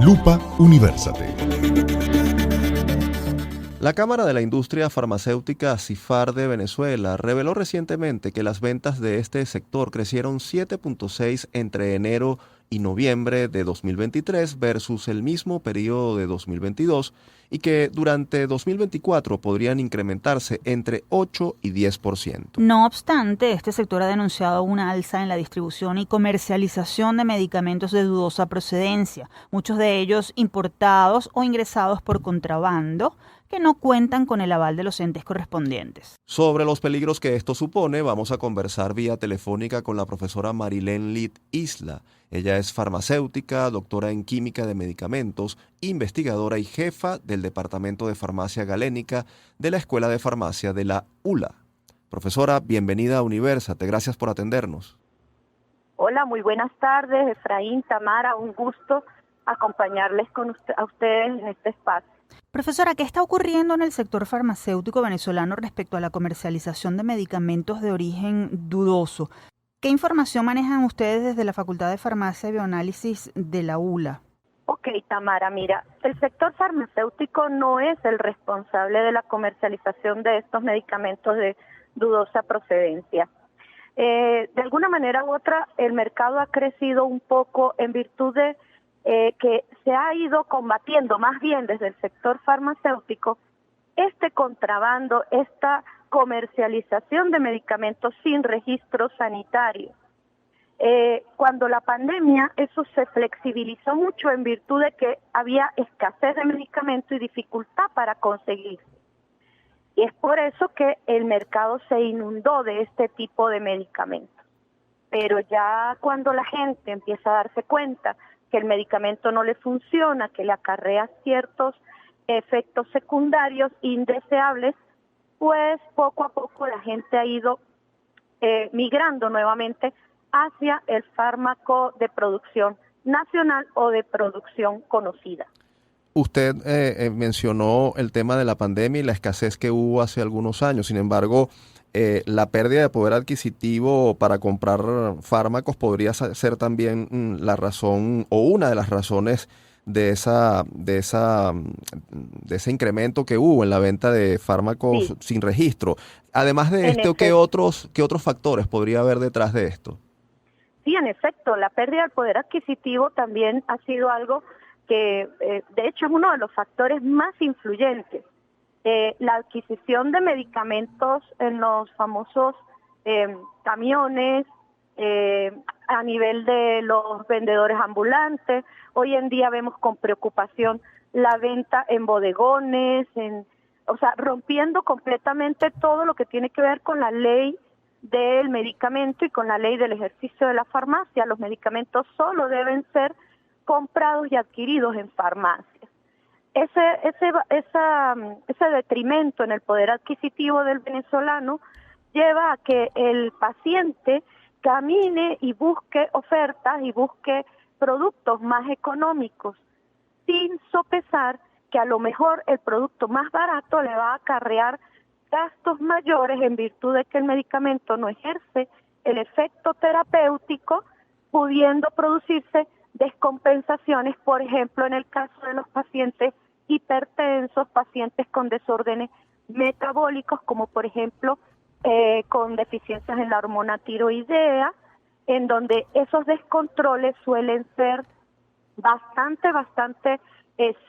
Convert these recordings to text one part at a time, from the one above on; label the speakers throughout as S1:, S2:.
S1: Lupa Universate.
S2: La Cámara de la Industria Farmacéutica CIFAR de Venezuela reveló recientemente que las ventas de este sector crecieron 7.6 entre enero y noviembre de 2023 versus el mismo periodo de 2022 y que durante 2024 podrían incrementarse entre 8 y 10%.
S3: No obstante, este sector ha denunciado una alza en la distribución y comercialización de medicamentos de dudosa procedencia, muchos de ellos importados o ingresados por contrabando, que no cuentan con el aval de los entes correspondientes.
S2: Sobre los peligros que esto supone, vamos a conversar vía telefónica con la profesora Marilén Lid Isla. Ella es farmacéutica, doctora en química de medicamentos, investigadora y jefa del Departamento de Farmacia Galénica de la Escuela de Farmacia de la ULA. Profesora, bienvenida a Universate, gracias por atendernos.
S4: Hola, muy buenas tardes, Efraín, Tamara, un gusto acompañarles a ustedes en este espacio.
S3: Profesora, ¿qué está ocurriendo en el sector farmacéutico venezolano respecto a la comercialización de medicamentos de origen dudoso? ¿Qué información manejan ustedes desde la Facultad de Farmacia y Bioanálisis de la ULA?
S4: Ok, Tamara, mira, el sector farmacéutico no es el responsable de la comercialización de estos medicamentos de dudosa procedencia. De alguna manera u otra, el mercado ha crecido un poco en virtud de que se ha ido combatiendo más bien desde el sector farmacéutico este contrabando, esta comercialización de medicamentos sin registro sanitario. Cuando la pandemia, eso se flexibilizó mucho en virtud de que había escasez de medicamentos y dificultad para conseguir. Y es por eso que el mercado se inundó de este tipo de medicamentos. Pero ya cuando la gente empieza a darse cuenta que el medicamento no le funciona, que le acarrea ciertos efectos secundarios indeseables, pues poco a poco la gente ha ido migrando nuevamente hacia el fármaco de producción nacional o de producción conocida.
S2: Usted mencionó el tema de la pandemia y la escasez que hubo hace algunos años. Sin embargo, la pérdida de poder adquisitivo para comprar fármacos podría ser también la razón o una de las razones de ese incremento que hubo en la venta de fármacos sin registro. Además de esto, ¿qué otros factores podría haber detrás de esto?
S4: Sí, en efecto, la pérdida del poder adquisitivo también ha sido algo que, de hecho, es uno de los factores más influyentes. La adquisición de medicamentos en los famosos camiones, a nivel de los vendedores ambulantes. Hoy en día vemos con preocupación la venta en bodegones, rompiendo completamente todo lo que tiene que ver con la ley del medicamento y con la ley del ejercicio de la farmacia. Los medicamentos solo deben ser comprados y adquiridos en farmacias. Ese detrimento en el poder adquisitivo del venezolano lleva a que el paciente camine y busque ofertas y busque productos más económicos, sin sopesar que a lo mejor el producto más barato le va a acarrear gastos mayores en virtud de que el medicamento no ejerce el efecto terapéutico, pudiendo producirse descompensaciones, por ejemplo, en el caso de los pacientes hipertensos, pacientes con desórdenes metabólicos, como por ejemplo con deficiencias en la hormona tiroidea, en donde esos descontroles suelen ser bastante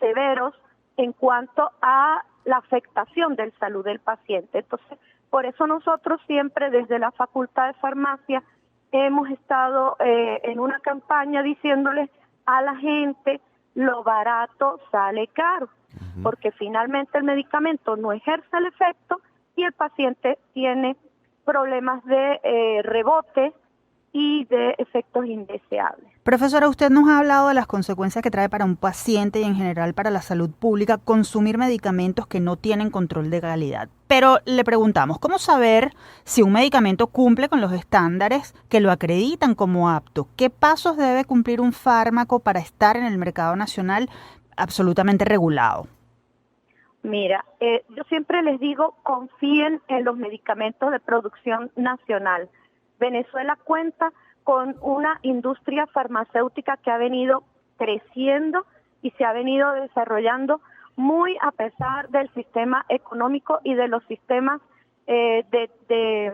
S4: severos en cuanto a la afectación del salud del paciente. Entonces, por eso nosotros siempre desde la Facultad de Farmacia hemos estado en una campaña diciéndoles a la gente: lo barato sale caro, porque finalmente el medicamento no ejerce el efecto y el paciente tiene problemas de rebote y de efectos indeseables.
S3: Profesora, usted nos ha hablado de las consecuencias que trae para un paciente y en general para la salud pública consumir medicamentos que no tienen control de calidad. Pero le preguntamos, ¿cómo saber si un medicamento cumple con los estándares que lo acreditan como apto? ¿Qué pasos debe cumplir un fármaco para estar en el mercado nacional absolutamente regulado?
S4: Mira, yo siempre les digo, confíen en los medicamentos de producción nacional. Venezuela cuenta con una industria farmacéutica que ha venido creciendo y se ha venido desarrollando muy a pesar del sistema económico y de los sistemas de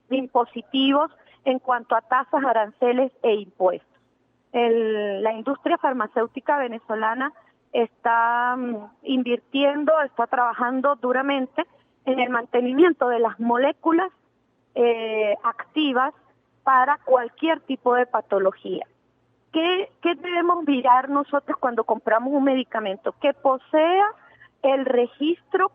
S4: impositivos en cuanto a tasas, aranceles e impuestos. La industria farmacéutica venezolana está invirtiendo, está trabajando duramente en el mantenimiento de las moléculas activas para cualquier tipo de patología. ¿Qué debemos mirar nosotros cuando compramos un medicamento? Que posea el registro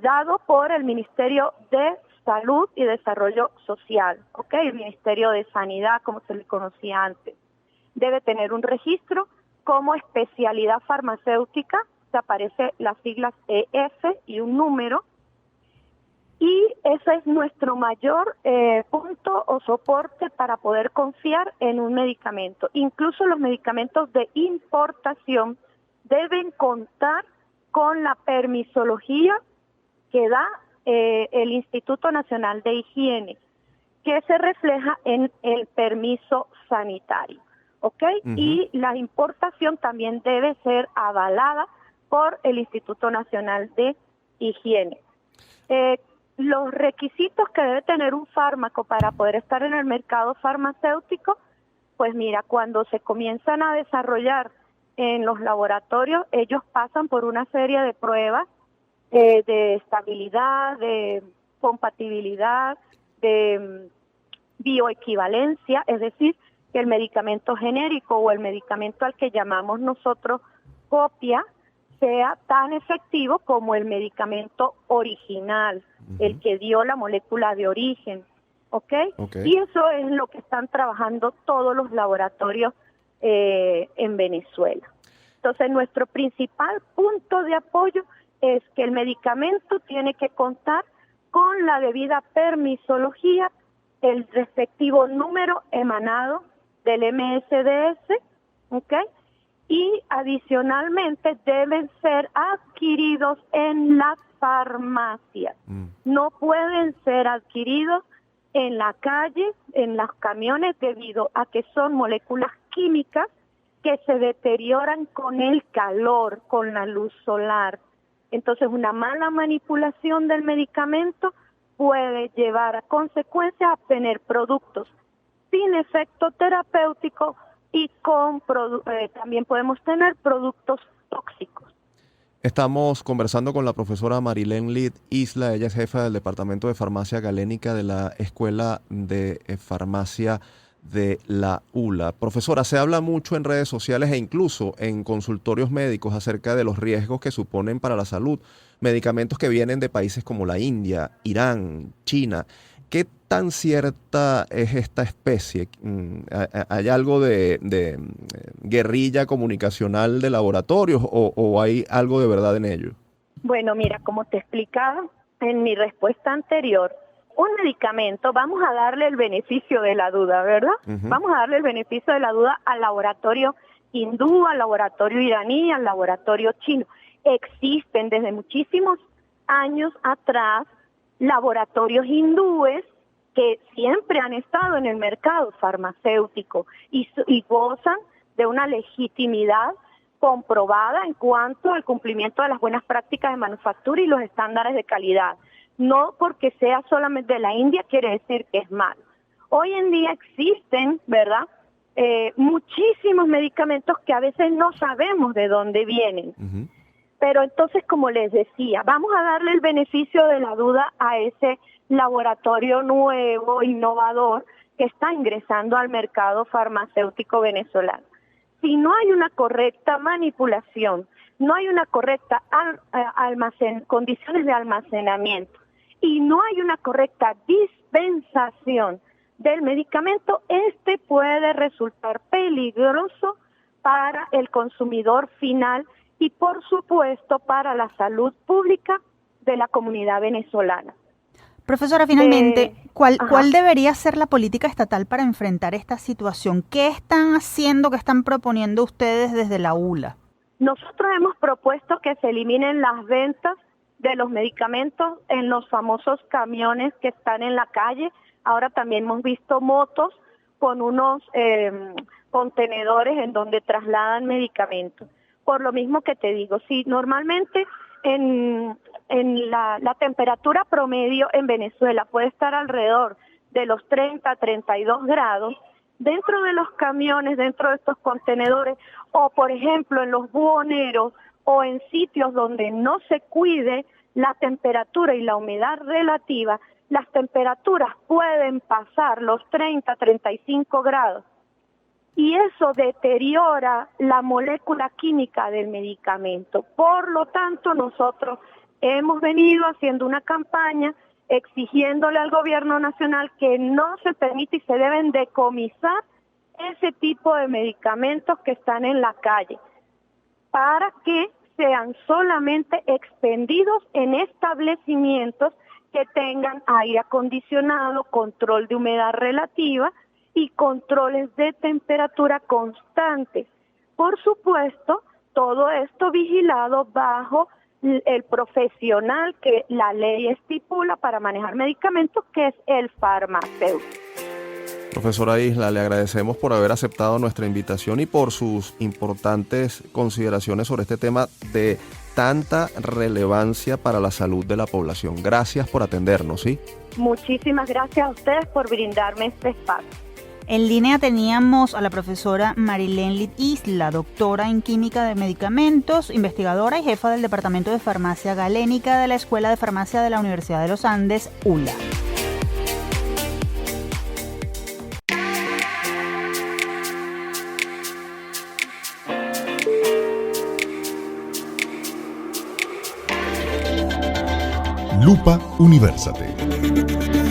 S4: dado por el Ministerio de Salud y Desarrollo Social, ¿ok? El Ministerio de Sanidad, como se le conocía antes. Debe tener un registro como especialidad farmacéutica, se aparece las siglas EF y un número, y ese es nuestro mayor punto o soporte para poder confiar en un medicamento. Incluso los medicamentos de importación deben contar con la permisología que da el Instituto Nacional de Higiene, que se refleja en el permiso sanitario, ¿ok? Y la importación también debe ser avalada por el Instituto Nacional de Higiene. Los requisitos que debe tener un fármaco para poder estar en el mercado farmacéutico, pues mira, cuando se comienzan a desarrollar en los laboratorios, ellos pasan por una serie de pruebas de estabilidad, de compatibilidad, de bioequivalencia, es decir, que el medicamento genérico o el medicamento al que llamamos nosotros copia sea tan efectivo como el medicamento original, el que dio la molécula de origen, ¿ok? Y eso es lo que están trabajando todos los laboratorios en Venezuela. Entonces, nuestro principal punto de apoyo es que el medicamento tiene que contar con la debida permisología, el respectivo número emanado del MSDS, ¿ok? Y adicionalmente deben ser adquiridos en las farmacias. No pueden ser adquiridos en la calle, en los camiones, debido a que son moléculas químicas que se deterioran con el calor, con la luz solar. Entonces, una mala manipulación del medicamento puede llevar a consecuencias a tener productos sin efecto terapéutico y también podemos tener productos tóxicos.
S2: Estamos conversando con la profesora Marilén Lid Isla. Ella es jefa del Departamento de Farmacia Galénica de la Escuela de Farmacia de la ULA. Profesora, se habla mucho en redes sociales e incluso en consultorios médicos acerca de los riesgos que suponen para la salud medicamentos que vienen de países como la India, Irán, China. ¿Qué tan cierta es esta especie? ¿Hay algo de guerrilla comunicacional de laboratorios o hay algo de verdad en ello?
S4: Bueno, mira, como te explicaba en mi respuesta anterior, un medicamento, vamos a darle el beneficio de la duda, ¿verdad? Vamos a darle el beneficio de la duda al laboratorio hindú, al laboratorio iraní, al laboratorio chino. Existen desde muchísimos años atrás laboratorios hindúes que siempre han estado en el mercado farmacéutico y gozan de una legitimidad comprobada en cuanto al cumplimiento de las buenas prácticas de manufactura y los estándares de calidad. No porque sea solamente de la India quiere decir que es malo. Hoy en día existen, ¿verdad?, muchísimos medicamentos que a veces no sabemos de dónde vienen. Pero entonces, como les decía, vamos a darle el beneficio de la duda a ese laboratorio nuevo, innovador, que está ingresando al mercado farmacéutico venezolano. Si no hay una correcta manipulación, no hay una correcta condiciones de almacenamiento y no hay una correcta dispensación del medicamento, este puede resultar peligroso para el consumidor final y, por supuesto, para la salud pública de la comunidad venezolana.
S3: Profesora, finalmente, ¿cuál debería ser la política estatal para enfrentar esta situación? ¿Qué están haciendo, qué están proponiendo ustedes desde la ULA?
S4: Nosotros hemos propuesto que se eliminen las ventas de los medicamentos en los famosos camiones que están en la calle. Ahora también hemos visto motos con unos contenedores en donde trasladan medicamentos. Por lo mismo que te digo, si normalmente en la temperatura promedio en Venezuela puede estar alrededor de los 30, 32 grados, dentro de los camiones, dentro de estos contenedores, o por ejemplo en los buhoneros o en sitios donde no se cuide la temperatura y la humedad relativa, las temperaturas pueden pasar los 30, 35 grados. Y eso deteriora la molécula química del medicamento. Por lo tanto, nosotros hemos venido haciendo una campaña exigiéndole al gobierno nacional que no se permite y se deben decomisar ese tipo de medicamentos que están en la calle, para que sean solamente expendidos en establecimientos que tengan aire acondicionado, control de humedad relativa y controles de temperatura constantes. Por supuesto, todo esto vigilado bajo el profesional que la ley estipula para manejar medicamentos, que es el farmacéutico.
S2: Profesora Isla, le agradecemos por haber aceptado nuestra invitación y por sus importantes consideraciones sobre este tema de tanta relevancia para la salud de la población. Gracias por atendernos, ¿sí?
S4: Muchísimas gracias a ustedes por brindarme este espacio.
S3: En línea teníamos a la profesora Marilenlit Isla, doctora en Química de Medicamentos, investigadora y jefa del Departamento de Farmacia Galénica de la Escuela de Farmacia de la Universidad de los Andes, ULA.
S1: Lupa Universate.